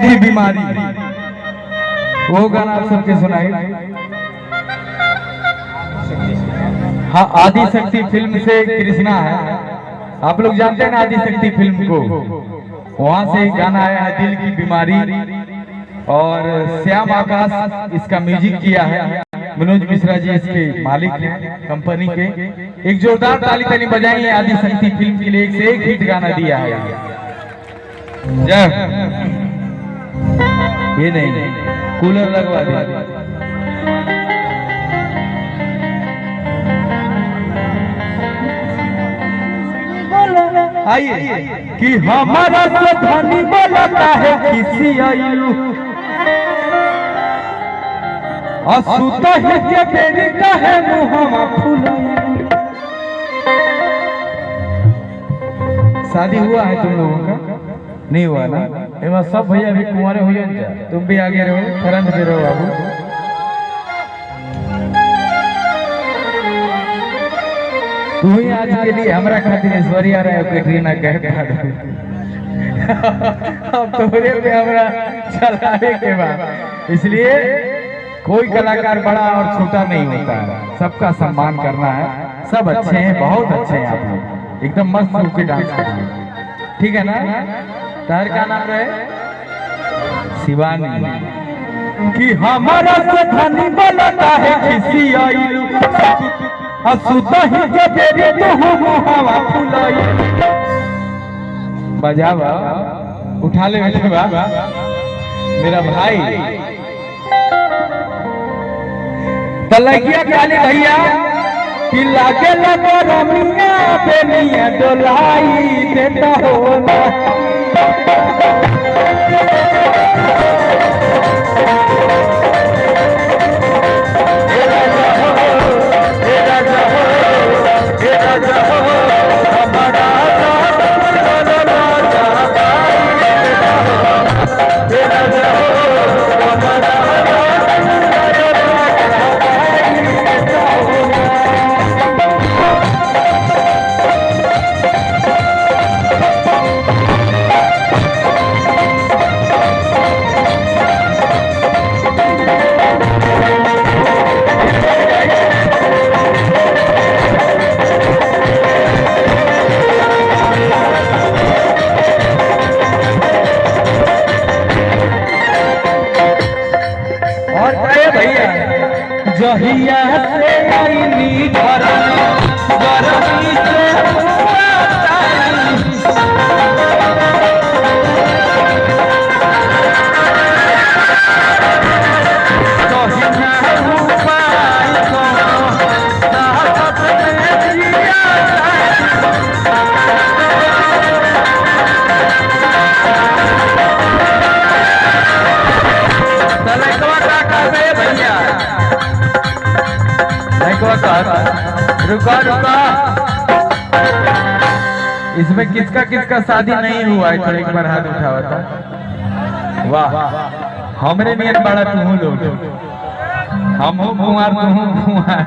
की बीमारी, वो गाना आप सबके सुनाई। हाँ, आदि शक्ति फिल्म से कृष्णा है, आप लोग जानते हैं ना आदि शक्ति फिल्म को, वहां से गाना आया है दिल की बीमारी। और श्याम आकाश इसका म्यूजिक किया है, मनोज मिश्रा जी इसके मालिक हैं कंपनी के। एक जोरदार ताली ताली बजाएं आदि शक्ति फिल्म के लिए, एक से एक हिट गाना दिया है। जय ये नहीं, कूलर लगवा दे। आइए कि हमारा तो धनी बोलता है किसी आयु असुता है के बेरी का है मुहावा फुलाया। शादी हुआ है तुम लोगों का? नहीं हुआ ना? एवं सब भैया भी कुंवारे हुए क्या? तुम भी आगे रहो, फ्रंट में रहो बाबू। तू ही आज के लिए हमारा खातिर ऐश्वर्या राय कैटरीना कैफ अब तोरे पे हमरा चलाने के बाद, इसलिए कोई कलाकार बड़ा और छोटा नहीं होता है, सबका सम्मान करना है। सब अच्छे हैं, बहुत अच्छे हैं आप लोग, एकदम मस्त रूप के डांस कर रहे हैं, ठीक है ना? तार का नाम रहे शिवानी कि हमारा से धनी बोलता है किसी आयु असुता ही के बेरी तो मुहावा फुलाई। बजावा उठा ले मेरा भाई तलगिया काली भैया कि लागे लगा रमिया बेनिया डोलाई देता हो ना। जहिया से आईनी घर गरमी से रुका रुका, इसमें किसका किसका शादी नहीं हुआ है? तो एक बार हाथ उठावा था। वाह, हमरे नियत बड़ा तू लोग, हम हो कुंवार तू हो कुंवार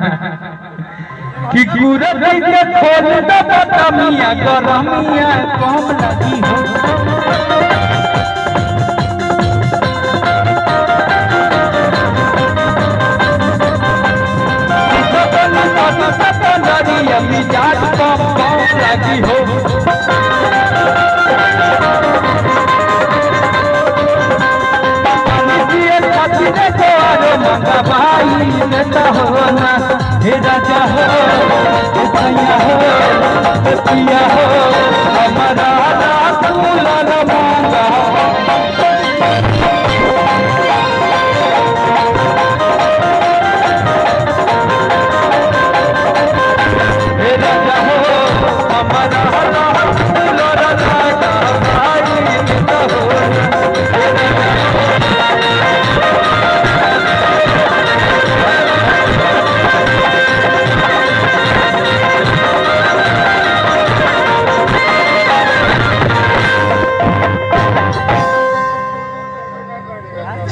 कि कुरत के खोल दो बतमिया गरमिया कम लगी हो। मिजाज कम लगी हो भाई नेता हो ना, हे राजा हो, हे भैया हो, हे पिया हो, हमारा मांगा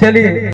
चलिए।